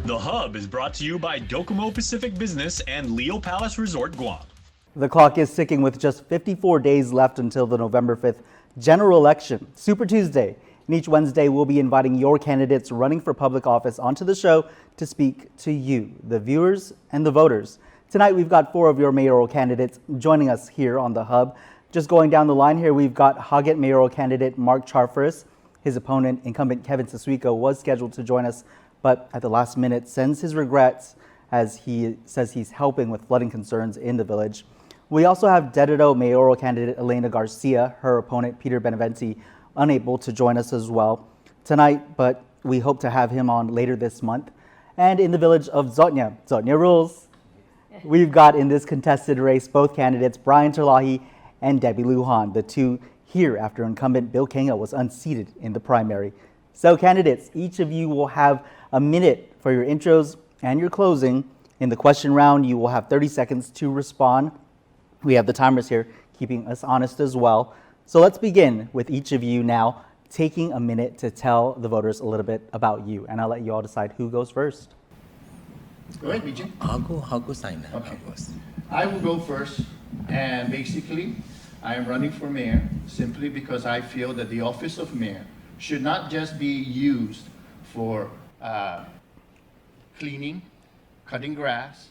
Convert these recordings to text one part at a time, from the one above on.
The Hub is brought to you by Docomo Pacific Business and Leo Palace Resort Guam. The clock is ticking with just 54 days left until the November 5th general election, Super Tuesday. And each Wednesday, we'll be inviting your candidates running for public office onto the show to speak to you, the viewers and the voters. Tonight, we've got 4 of your mayoral candidates joining us here on the Hub. Just going down the line here, we've got Hagat mayoral candidate Mark Charfaris. His opponent, incumbent Kevin Sasuiko, was scheduled to join us, but at the last minute sends his regrets as he says he's helping with flooding concerns in the village. We also have Dededo mayoral candidate Elena Garcia, her opponent Peter Beneventi, unable to join us as well tonight, but we hope to have him on later this month. And in the village of Zotnya rules, we've got in this contested race both candidates Brian Terlahi and Debbie Lujan, the two here after incumbent Bill Kenga was unseated in the primary. So candidates, each of you will have a minute for your intros and your closing. In the question round, you will have 30 seconds to respond. We have the timers here keeping us honest as well. So let's begin with each of you now taking a minute to tell the voters a little bit about you. And I'll let you all decide who goes first. Go ahead, BJ. I'll go sign that. Okay. I will go first, and basically, I am running for mayor simply because I feel that the office of mayor should not just be used for cleaning, cutting grass,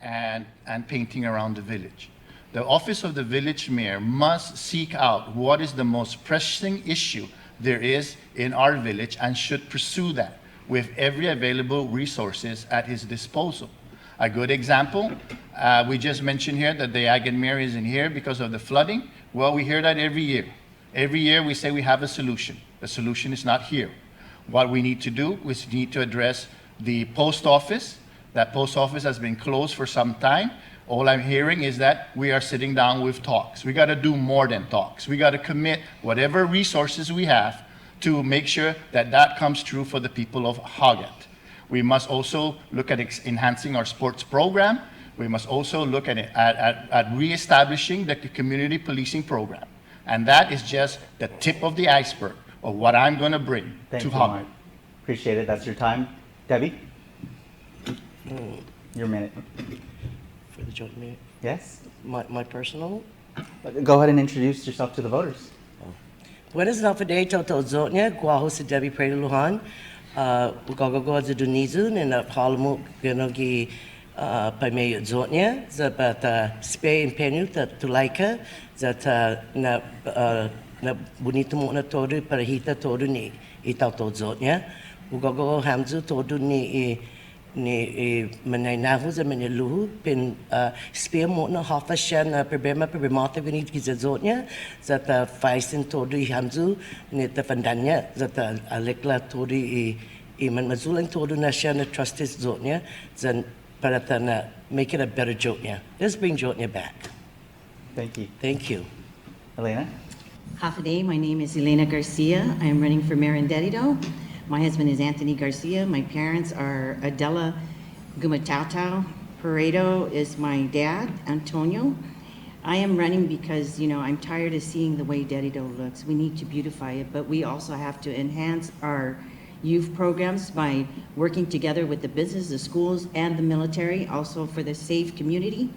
and painting around the village. The office of the village mayor must seek out what is the most pressing issue there is in our village and should pursue that with every available resources at his disposal. A good example, we just mentioned here that the Hagat mayor isn't here because of the flooding. Well, we hear that every year. Every year we say we have a solution. The solution is not here. What we need to do is we need to address the post office. That post office has been closed for some time. All I'm hearing is that we are sitting down with talks. We got to do more than talks. We got to commit whatever resources we have to make sure that that comes true for the people of Hagat. We must also look at enhancing our sports program. We must also look at reestablishing the community policing program. And that is just the tip of the iceberg of what I'm going to bring to Hagat. Appreciate it. That's your time. Debbie? Your minute. For the joint meeting? Yes? My personal? Go ahead and introduce yourself to the voters. Buenas noches, Toto Zotnya, Guajo si Debbie Preda Lujan, Ugogo za Dunizu, and a Palmu Genogi Pameya Zotnya, that Spay and Penu, that Tulaika, that na bonito mo na todo parahita todo ni itaw to Zotnya, Ugogo Hamzu todo ni manaynahu za maniluhu pin spear mo na hafa siya na problema ganit ki Zotnya za ta faisen todo hamzu ni ta fandanya za ta alekla todo man mazulang todo na siya na trustees Zotnya za para ta na make it a better Zotnya. Let's bring Zotnya back. Thank you. Thank you. Elena? Half a day. My name is Elena Garcia. I am running for mayor in Dededo. My husband is Anthony Garcia. My parents are Adela Gumatao. Paredo is my dad, Antonio. I am running because, I'm tired of seeing the way Dededo looks. We need to beautify it, but we also have to enhance our youth programs by working together with the business, the schools, and the military, also for the safe community,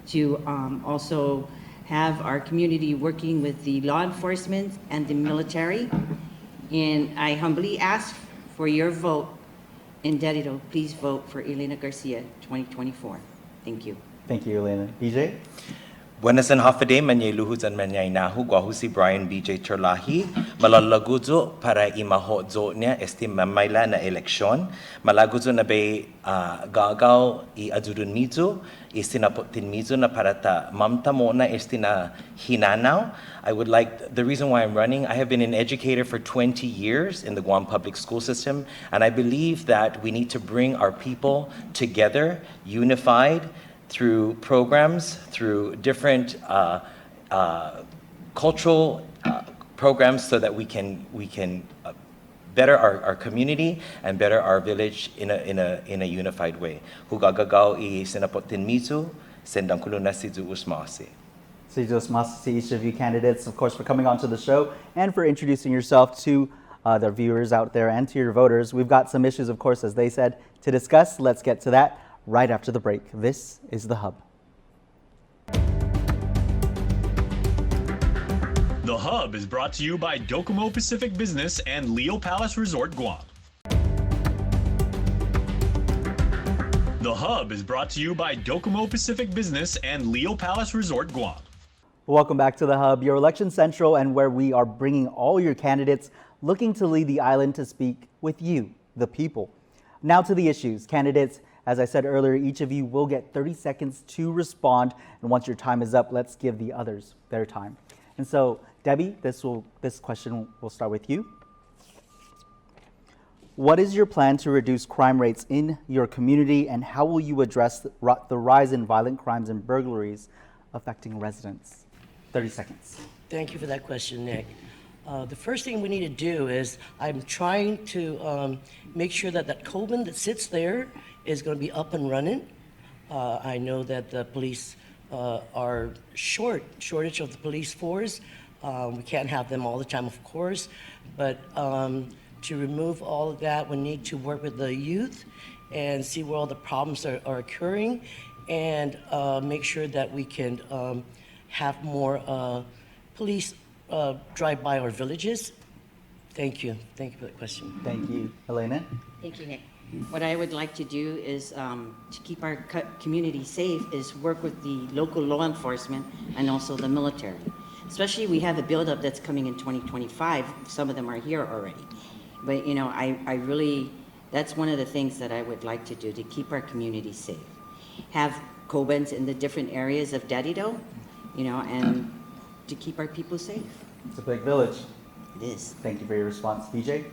to also have our community working with the law enforcement and the military. And I humbly ask for your vote in Dededo. Please vote for Elena Garcia 2024. Thank you. Thank you, Elena. BJ? Buenas and hafade manyeluhuz and manyaynahu guahusi Brian BJ Terlahi malalaguzo para imaho Zotnya esti mamayla na eleksyon malaguzo na bay gagaw I adudunizo istinapotinmizo na parata mamta mo na esti na hinanaw. I would like, the reason why I'm running, I have been an educator for 20 years in the Guam public school system, and I believe that we need to bring our people together, unified, through programs, through different cultural programs, so that we can better our community and better our village in a unified way. Hugagagaw I sinapotinmizu, sendang kuluna sizu usmasi. So just must see each of you candidates, of course, for coming onto the show and for introducing yourself to their viewers out there and to your voters. We've got some issues, of course, as they said, to discuss. Let's get to that right after the break. This is The Hub. The Hub is brought to you by Docomo Pacific Business and Leo Palace Resort Guam. The Hub is brought to you by Docomo Pacific Business and Leo Palace Resort Guam. Welcome back to The Hub, your election central, and where we are bringing all your candidates looking to lead the island to speak with you, the people. Now to the issues. Candidates, as I said earlier, each of you will get 30 seconds to respond. And once your time is up, let's give the others their time. And so, Debbie, this question will start with you. What is your plan to reduce crime rates in your community, and how will you address the rise in violent crimes and burglaries affecting residents? 30 seconds. Thank you for that question, Nick. The first thing we need to do is I'm trying to make sure that that Coben that sits there is going to be up and running. I know that the police are shortage of the police force. We can't have them all the time, of course, but to remove all of that, we need to work with the youth and see where all the problems are occurring, and make sure that we can have more police drive by our villages. Thank you. Thank you for that question. Thank you. Elena? Thank you, Nick. What I would like to do is to keep our community safe is work with the local law enforcement and also the military. Especially we have a buildup that's coming in 2025. Some of them are here already. But you know, I really, that's one of the things that I would like to do to keep our community safe. Have Cobens in the different areas of Dadido, you know, and to keep our people safe. It's a big village. It is. Thank you for your response. BJ?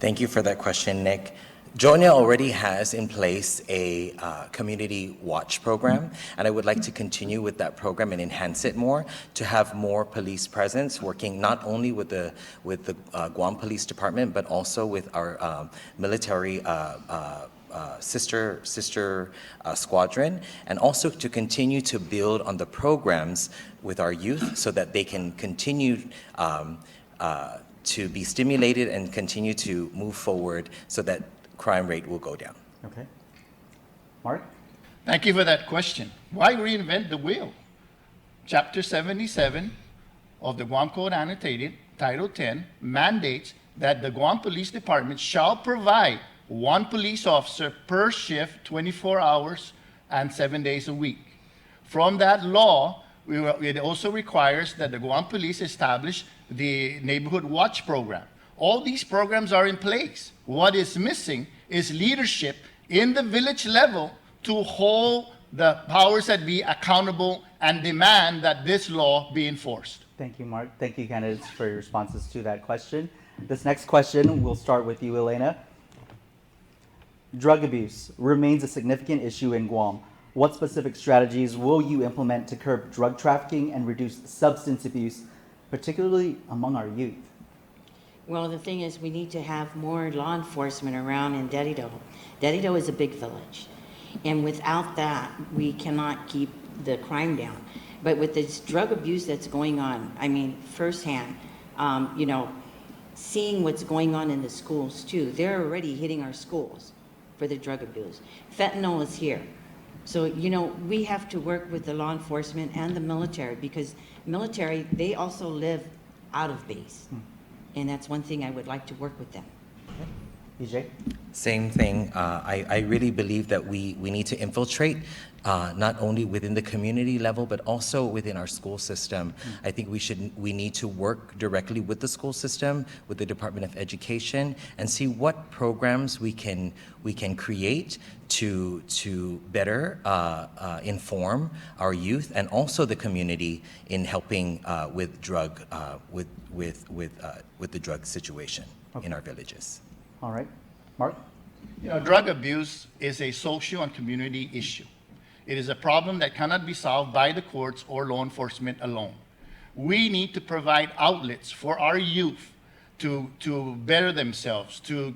Thank you for that question, Nick. Jonia already has in place a community watch program, and I would like to continue with that program and enhance it more to have more police presence, working not only with the Guam Police Department, but also with our military sister squadron, and also to continue to build on the programs with our youth so that they can continue to be stimulated and continue to move forward so that crime rate will go down. Okay. Mark? Thank you for that question. Why reinvent the wheel? Chapter 77 of the Guam Code Annotated, Title 10, mandates that the Guam Police Department shall provide one police officer per shift, 24 hours and 7 days a week. From that law, it also requires that the Guam Police establish the Neighborhood Watch Program. All these programs are in place. What is missing is leadership in the village level to hold the powers that be accountable and demand that this law be enforced. Thank you, Mark. Thank you, candidates, for your responses to that question. This next question, we'll start with you, Elena. Drug abuse remains a significant issue in Guam. What specific strategies will you implement to curb drug trafficking and reduce substance abuse, particularly among our youth? Well, the thing is, we need to have more law enforcement around in Dadido. Dadido is a big village, and without that, we cannot keep the crime down. But with this drug abuse that's going on, I mean, firsthand, you know, seeing what's going on in the schools too. They're already hitting our schools for the drug abuse. Fentanyl is here. So, you know, we have to work with the law enforcement and the military, because military, they also live out of base. And that's one thing I would like to work with them. BJ? Same thing. I really believe that we need to infiltrate not only within the community level, but also within our school system. I think we need to work directly with the school system, with the Department of Education, and see what programs we can create to better inform our youth and also the community in helping with the drug situation in our villages. All right. Mark? You know, drug abuse is a social and community issue. It is a problem that cannot be solved by the courts or law enforcement alone. We need to provide outlets for our youth to better themselves, to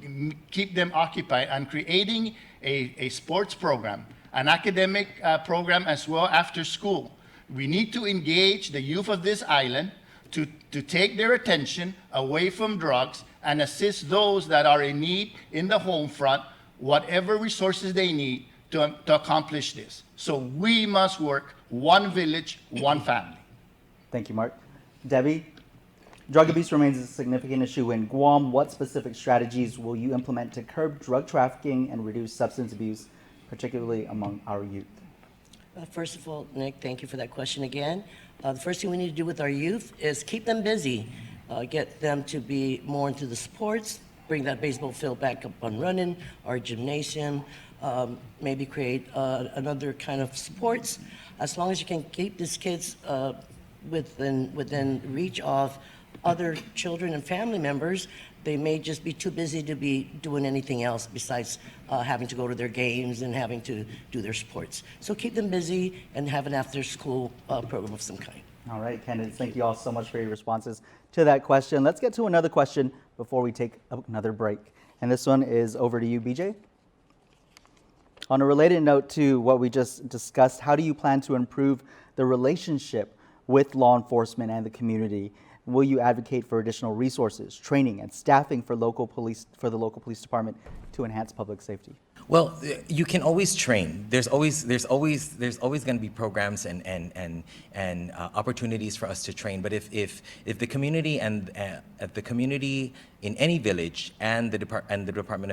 keep them occupied, and creating a sports program, an academic program as well after school. We need to engage the youth of this island to take their attention away from drugs and assist those that are in need in the home front, whatever resources they need to accomplish this. So we must work one village, one family. Thank you, Mark. Debbie, drug abuse remains a significant issue in Guam. What specific strategies will you implement to curb drug trafficking and reduce substance abuse, particularly among our youth? First of all, Nick, thank you for that question again. The first thing we need to do with our youth is keep them busy, get them to be more into the sports, bring that baseball field back up and running, our gymnasium, maybe create another kind of sports. As long as you can keep these kids within reach of other children and family members, they may just be too busy to be doing anything else besides having to go to their games and having to do their sports. So keep them busy and have an after-school program of some kind. All right, candidates, thank you all so much for your responses to that question. Let's get to another question before we take another break. And this one is over to you, BJ. On a related note to what we just discussed, how do you plan to improve the relationship with law enforcement and the community? Will you advocate for additional resources, training, and staffing for the local police department to enhance public safety? Well, you can always train. There's always going to be programs and opportunities for us to train. But if the community and the community in any village and the Department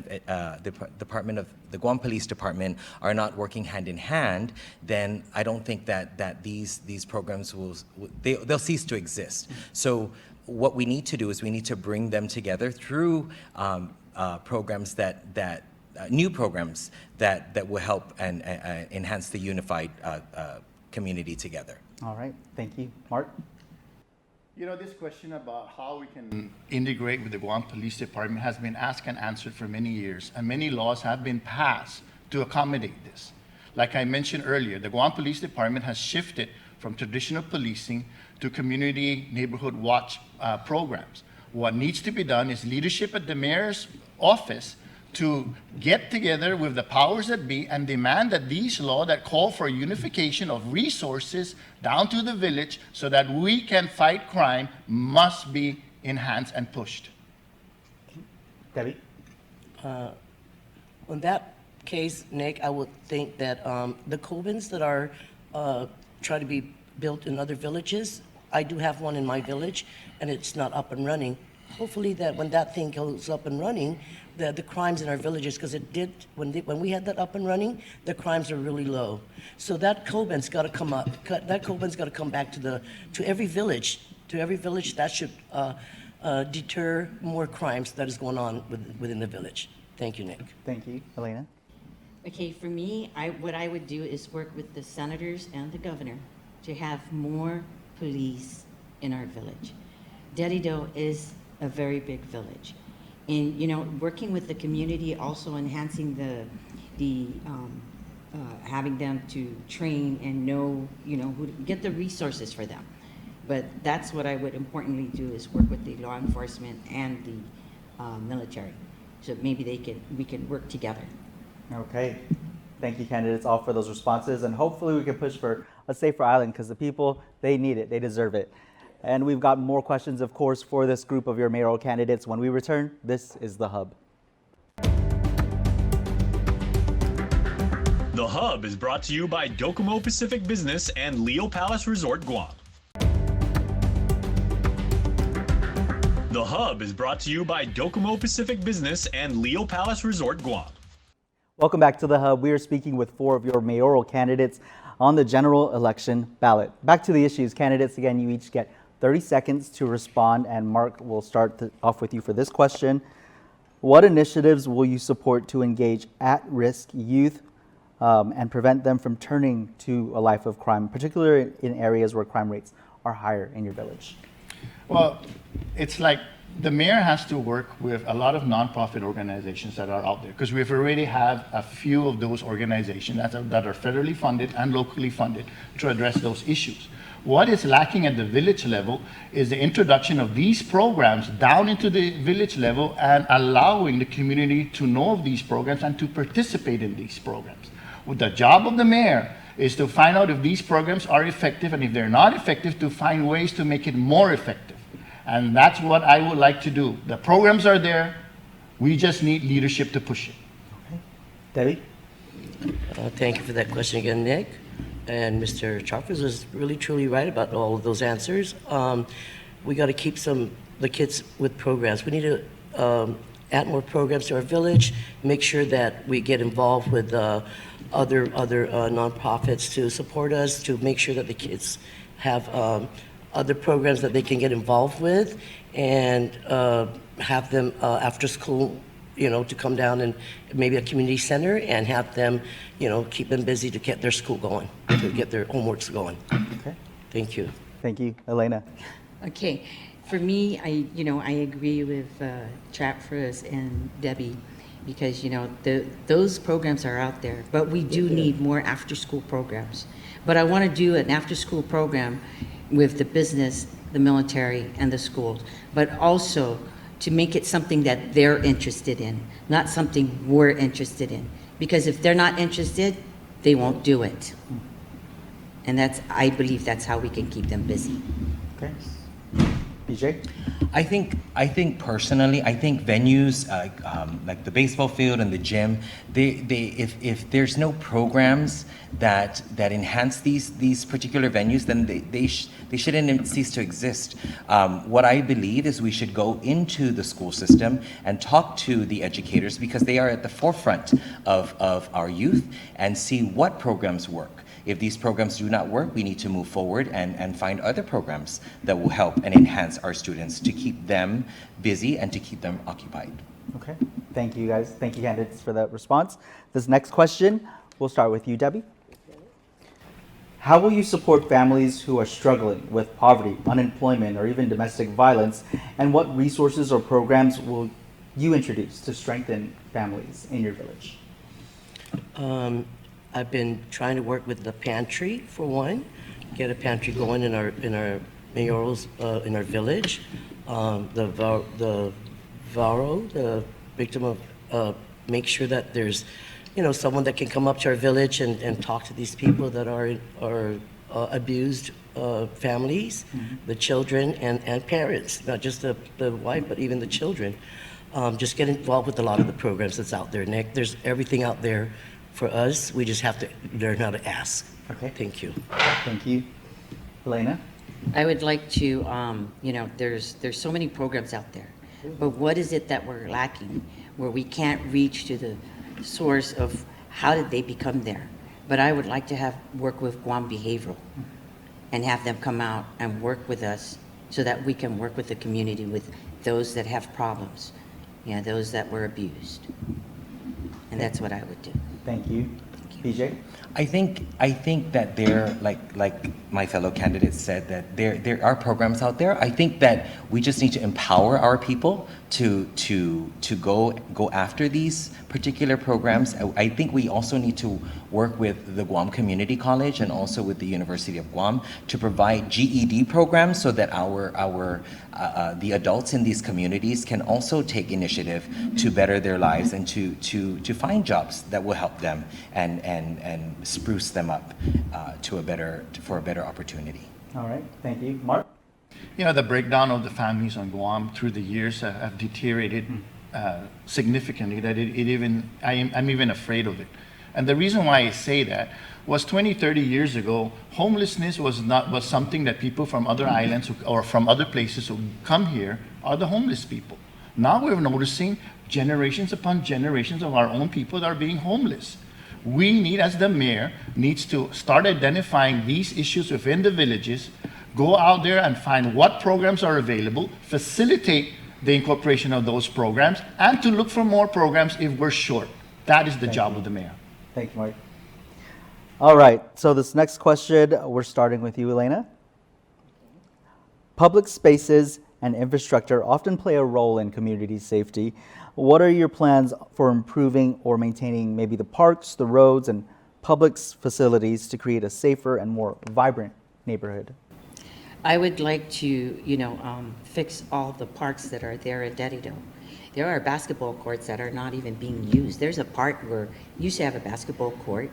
of the Guam Police Department are not working hand in hand, then I don't think that these programs they'll cease to exist. So what we need to do is we need to bring them together through programs new programs that will help and enhance the unified community together. All right, thank you. Mark? You know, this question about how we can integrate with the Guam Police Department has been asked and answered for many years, and many laws have been passed to accommodate this. Like I mentioned earlier, the Guam Police Department has shifted from traditional policing to community neighborhood watch programs. What needs to be done is leadership at the mayor's office to get together with the powers that be and demand that these laws that call for unification of resources down to the village so that we can fight crime must be enhanced and pushed. Debbie? In that case, Nick, I would think that the Cobins that are trying to be built in other villages, I do have one in my village, and it's not up and running. Hopefully that when that thing goes up and running, the crimes in our villages, because it did, when we had that up and running, the crimes are really low. So that Cobin's got to come up. That Cobin's got to come back to every village. To every village, that should deter more crimes that is going on within the village. Thank you, Nick. Thank you. Elena? Okay, for me, what I would do is work with the senators and the governor to have more police in our village. Dedido is a very big village. And, you know, working with the community, also enhancing having them to train and know, you know, get the resources for them. But that's what I would importantly do, is work with the law enforcement and the military. So maybe we can work together. Okay. Thank you, candidates, all for those responses. And hopefully we can push for a safer island, because the people, they need it. They deserve it. And we've got more questions, of course, for this group of your mayoral candidates. When we return, this is The Hub. The Hub is brought to you by Docomo Pacific Business and Leo Palace Resort Guam. The Hub is brought to you by Docomo Pacific Business and Leo Palace Resort Guam. Welcome back to The Hub. We are speaking with 4 of your mayoral candidates on the general election ballot. Back to the issues. Candidates, again, you each get 30 seconds to respond, and Mark, will start off with you for this question. What initiatives will you support to engage at-risk youth and prevent them from turning to a life of crime, particularly in areas where crime rates are higher in your village? Well, it's like the mayor has to work with a lot of nonprofit organizations that are out there, because we've already have a few of those organizations that are federally funded and locally funded to address those issues. What is lacking at the village level is the introduction of these programs down into the village level and allowing the community to know of these programs and to participate in these programs. The job of the mayor is to find out if these programs are effective, and if they're not effective, to find ways to make it more effective. And that's what I would like to do. The programs are there. We just need leadership to push it. Debbie? Thank you for that question again, Nick. And Mr. Chalfers was really truly right about all of those answers. We got to keep the kids with programs. We need to add more programs to our village, make sure that we get involved with other nonprofits to support us, to make sure that the kids have other programs that they can get involved with, and have them after school, to come down and maybe a community center and have them, keep them busy to get their school going, to get their homeworks going. Okay. Thank you. Thank you. Elena? Okay, for me, I agree with Chalfers and Debbie, because those programs are out there, but we do need more after-school programs. But I want to do an after-school program with the business, the military, and the schools, but also to make it something that they're interested in, not something we're interested in. Because if they're not interested, they won't do it. And I believe that's how we can keep them busy. Okay. BJ? I think personally, venues like the baseball field and the gym, if there's no programs that enhance these particular venues, then they shouldn't cease to exist. What I believe is we should go into the school system and talk to the educators, because they are at the forefront of our youth, and see what programs work. If these programs do not work, we need to move forward and find other programs that will help and enhance our students, to keep them busy and to keep them occupied. Okay. Thank you, guys. Thank you, candidates, for that response. This next question, we'll start with you, Debbie. How will you support families who are struggling with poverty, unemployment, or even domestic violence? And what resources or programs will you introduce to strengthen families in your village? I've been trying to work with the pantry, for one, get a pantry going in our mayorals, in our village. The VARO, the victim of, make sure that there's, someone that can come up to our village and talk to these people that are abused families, the children and parents, not just the wife, but even the children. Just get involved with a lot of the programs that's out there, Nick. There's everything out there for us. We just have to learn how to ask. Okay. Thank you. Thank you. Elena? I would like to, there's so many programs out there, but what is it that we're lacking where we can't reach to the source of how did they become there? But I would like to work with Guam Behavioral and have them come out and work with us so that we can work with the community, with those that have problems, those that were abused. And that's what I would do. Thank you. BJ? I think that there, like my fellow candidates said, that there are programs out there. I think that we just need to empower our people to go after these particular programs. I think we also need to work with the Guam Community College and also with the University of Guam to provide GED programs, so that the adults in these communities can also take initiative to better their lives and to find jobs that will help them and spruce them up for a better opportunity. All right. Thank you. Mark? The breakdown of the families on Guam through the years have deteriorated significantly, that I'm even afraid of it. And the reason why I say that was 20, 30 years ago, homelessness was something that people from other islands or from other places who come here are the homeless people. Now we're noticing generations upon generations of our own people that are being homeless. We need, as the mayor, needs to start identifying these issues within the villages, go out there and find what programs are available, facilitate the incorporation of those programs, and to look for more programs if we're short. That is the job of the mayor. Thank you, Mark. All right, so this next question, we're starting with you, Elena. Public spaces and infrastructure often play a role in community safety. What are your plans for improving or maintaining maybe the parks, the roads, and public facilities to create a safer and more vibrant neighborhood? I would like to, fix all the parks that are there at Dedido. There are basketball courts that are not even being used. There's a park where you used to have a basketball court,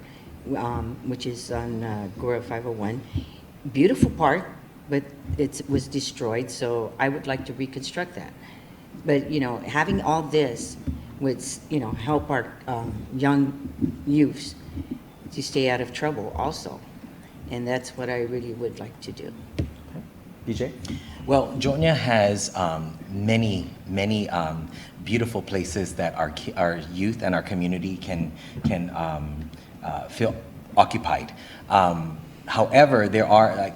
which is on Gura 501. Beautiful park, but it was destroyed, so I would like to reconstruct that. But, you know, having all this would, you know, help our young youths to stay out of trouble also. And that's what I really would like to do. BJ? Well, Jotnia has many beautiful places that our youth and our community can feel occupied. However, there are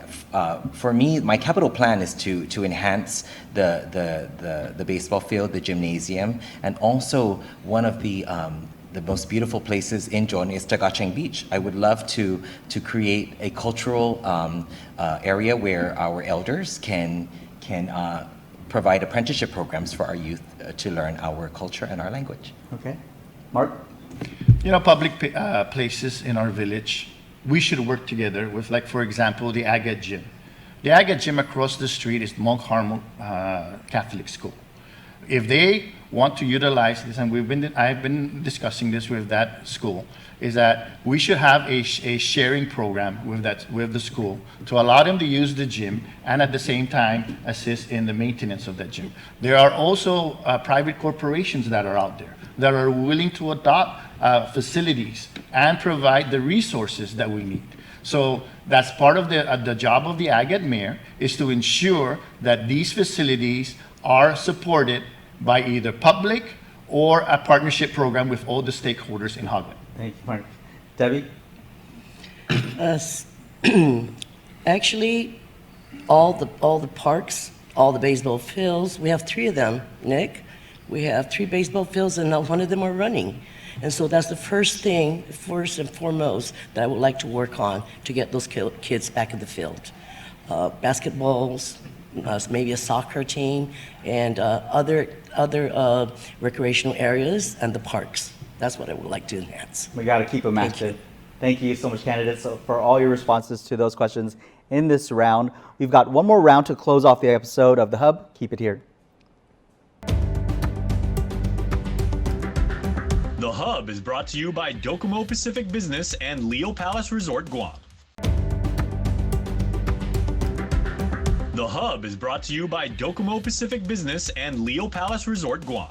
for me, my capital plan is to enhance the baseball field, the gymnasium, and also one of the most beautiful places in Jotnia is Tagacheng Beach. I would love to create a cultural area where our elders can provide apprenticeship programs for our youth to learn our culture and our language. Okay. Mark? You know, public places in our village, we should work together with, like, for example, the Agate Gym. The Agate Gym across the street is Mount Carmel Catholic School. If they want to utilize this, and I've been discussing this with that school, is that we should have a sharing program with the school to allow them to use the gym and at the same time assist in the maintenance of that gym. There are also private corporations that are out there that are willing to adopt facilities and provide the resources that we need. So that's part of the job of the Agate Mayor, is to ensure that these facilities are supported by either public or a partnership program with all the stakeholders in Hogland. Thank you, Mark. Debbie? Actually, all the parks, all the baseball fields, we have 3 of them, Nick. We have 3 baseball fields, and not one of them are running. And so that's the first thing, first and foremost, that I would like to work on to get those kids back in the field. Basketballs, maybe a soccer team, and other recreational areas, and the parks. That's what I would like to enhance. We got to keep them Thank active. you. Thank you so much, candidates, for all your responses to those questions in this round. We've got one more round to close off the episode of The Hub. Keep it here. The Hub is brought to you by Docomo Pacific Business and Leo Palace Resort Guam. The Hub is brought to you by Docomo Pacific Business and Leo Palace Resort Guam.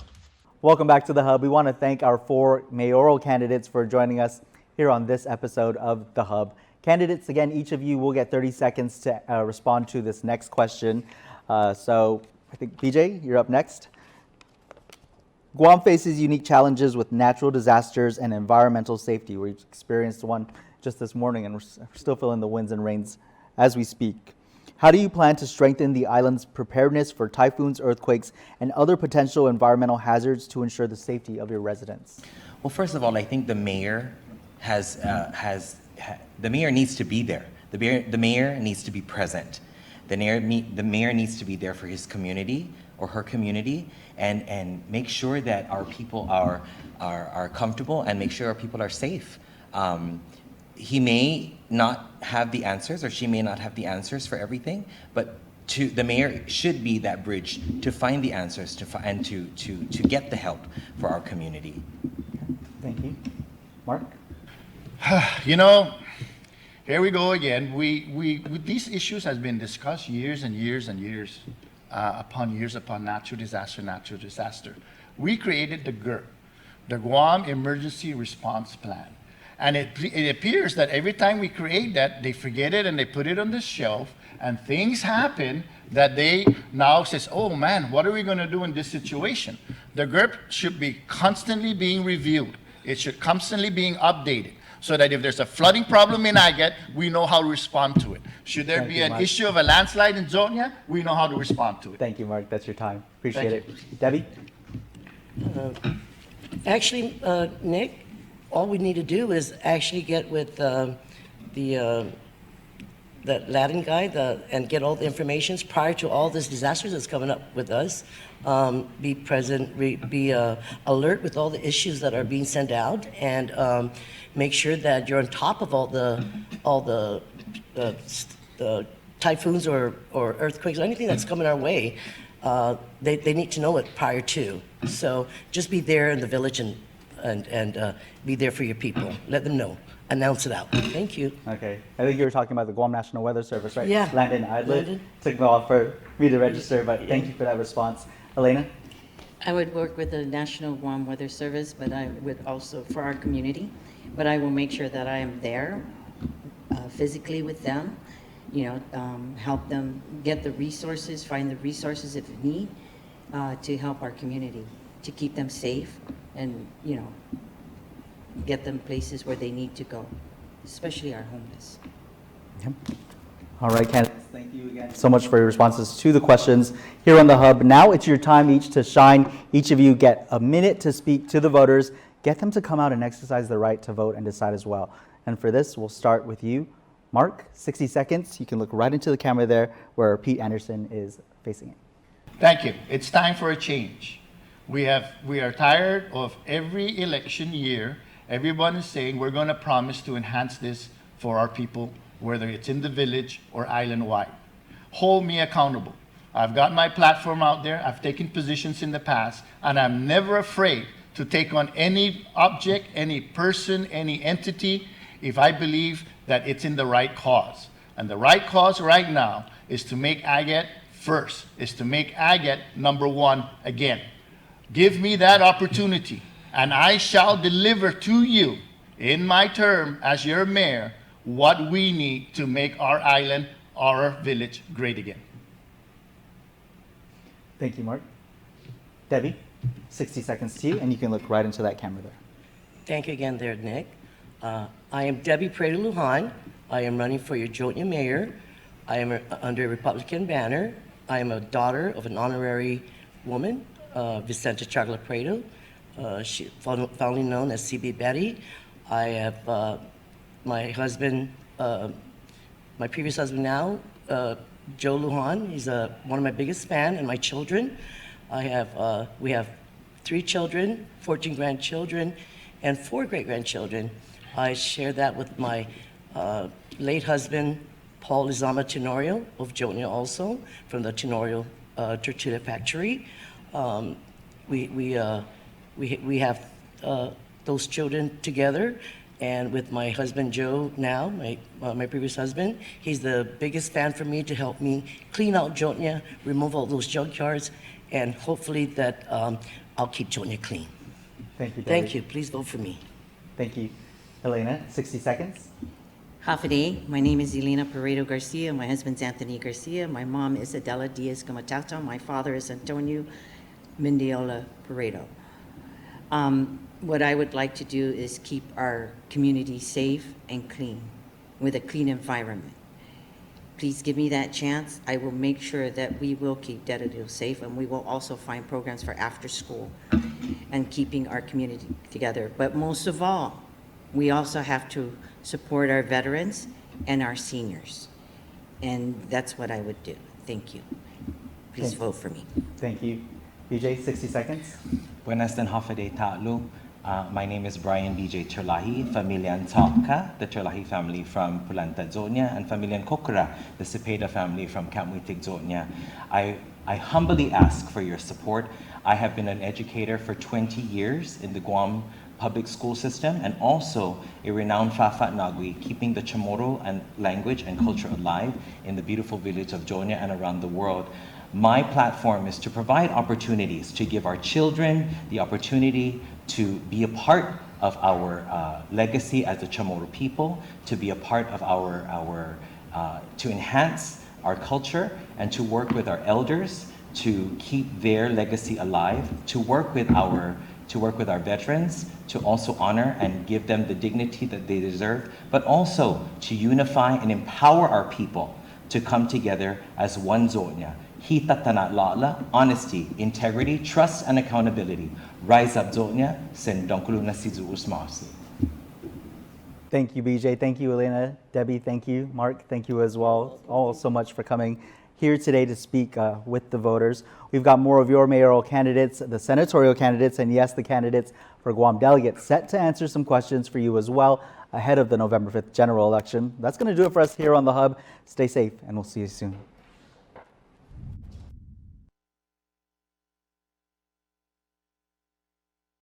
Welcome back to The Hub. We want to thank our 4 mayoral candidates for joining us here on this episode of The Hub. Candidates, again, each of you will get 30 seconds to respond to this next question. So I think, BJ, you're up next. Guam faces unique challenges with natural disasters and environmental safety. We experienced one just this morning, and we're still feeling the winds and rains as we speak. How do you plan to strengthen the island's preparedness for typhoons, earthquakes, and other potential environmental hazards to ensure the safety of your residents? Well, first of all, I think the mayor the mayor needs to be there. The mayor needs to be present. The mayor needs to be there for his community or her community, and make sure that our people are comfortable and make sure our people are safe. He may not have the answers, or she may not have the answers for everything, but the mayor should be that bridge to find the answers and to get the help for our community. Thank you. Mark? You know, here we go again. These issues has been discussed years and years and years upon natural disaster. We created the GERP, the Guam Emergency Response Plan. And it appears that every time we create that, they forget it and they put it on the shelf, and things happen that they now says, oh man, what are we gonna do in this situation? The GERP should be constantly being reviewed. It should constantly being updated, so that if there's a flooding problem in Agate, we know how to respond to it. Should there Thank be you, an Mark. issue of a landslide in Jotnia, we know how to respond to it. Thank you, Mark. That's your time. Appreciate Thank it. Debbie? Actually, Nick, all we need to do is actually get with the Latin guy and get all the information prior to all this disasters that's coming up with us. Be present, be alert with all the issues that are being sent out, and make sure that you're on top of all the typhoons or earthquakes or anything that's coming our way. They need to know it prior to. So just be there in the village and be there for your people. Let them know announce it out. Thank you. Okay. I think you were talking about the Guam National Weather Service, right? Yeah. Landon Idlet Landon. took the while for me to register, but thank you for that response. Elena? I would work with the National Guam Weather Service, but I would also, for our community, but I will make sure that I am there physically with them, help them get the resources, find the resources if need, to help our community, to keep them safe and, get them places where they need to go, especially our homeless. Yep. All right, candidates, thank you again so much for your responses to the questions here on the Hub. Now it's your time each to shine. Each of you get a minute to speak to the voters. Get them to come out and exercise their right to vote and decide as well. And for this, we'll start with you. Mark, 60 seconds. You can look right into the camera there where Pete Anderson is facing it. Thank you. It's time for a change. We are tired of every election year, everyone is saying we're going to promise to enhance this for our people, whether it's in the village or island-wide. Hold me accountable. I've got my platform out there, I've taken positions in the past, and I'm never afraid to take on any object, any person, any entity, if I believe that it's in the right cause. And the right cause right now is to make Agate first, is to make Agate number one again. Give me that opportunity, and I shall deliver to you in my term as your mayor what we need to make our island, our village great again. Thank you, Mark. Debbie, 60 seconds to you, and you can look right into that camera there. Thank you again there, Nick. I am Debbie Prado Lujan. I am running for your Jotnia mayor. I am under a Republican banner. I am a daughter of an honorary woman, Vicenta Chagla Prado, she fondly known as CB Betty. I have my husband, my previous husband now, Joe Lujan. He's one of my biggest fans, and my children. We have 3 children, 14 grandchildren, and 4 great-grandchildren. I share that with my late husband, Paul Lizama Tenorio of Jotnia also, from the Tenorio Tortilla Factory. We have those children together, and with my husband Joe now, my previous husband, he's the biggest fan for me to help me clean out Jotnia, remove all those junkyards, and hopefully that I'll keep Jotnia clean. Thank you, Debbie. Thank you. Please vote for me. Thank you. Elena, 60 seconds. Hafide, my name is Elena Paredo Garcia. My husband's Anthony Garcia. My mom is Adela Diaz Gamatata. My father is Antonio Mendiola Paredo. What I would like to do is keep our community safe and clean, with a clean environment. Please give me that chance. I will make sure that we will keep Dedadale safe, and we will also find programs for after school and keeping our community together. But most of all, we also have to support our veterans and our seniors. And that's what I would do. Thank you. Please vote for me. Thank you. BJ, 60 seconds. Buenas and Hafide Ta'lu. My name is Brian BJ Terlahi, Familian Talka, the Terlahi family from Pulanta, Jotnia, and Familian Kokura, the Cepeda family from Camp Witig, Jotnia. I humbly ask for your support. I have been an educator for 20 years in the Guam public school system, and also a renowned Fa'afat Nagui, keeping the Chamorro and language and culture alive in the beautiful village of Jotnia and around the world. My platform is to provide opportunities to give our children the opportunity to be a part of our legacy as the Chamorro people, to be a part of to enhance our culture, and to work with our elders to keep their legacy alive, to work with our veterans, to also honor and give them the dignity that they deserve, but also to unify and empower our people to come together as one Jotnia. Hita tanat la'la, honesty, integrity, trust, and accountability. Rise up Jotnia, sen dongkuluna sizu usmarsi. Thank you, BJ. Thank you, Elena. Debbie, thank you. Mark, thank you as well. All so much for coming here today to speak with the voters. We've got more of your mayoral candidates, the senatorial candidates, and yes, the candidates for Guam delegates set to answer some questions for you as well ahead of the November 5th general election. That's going to do it for us here on The Hub. Stay safe, and we'll see you soon.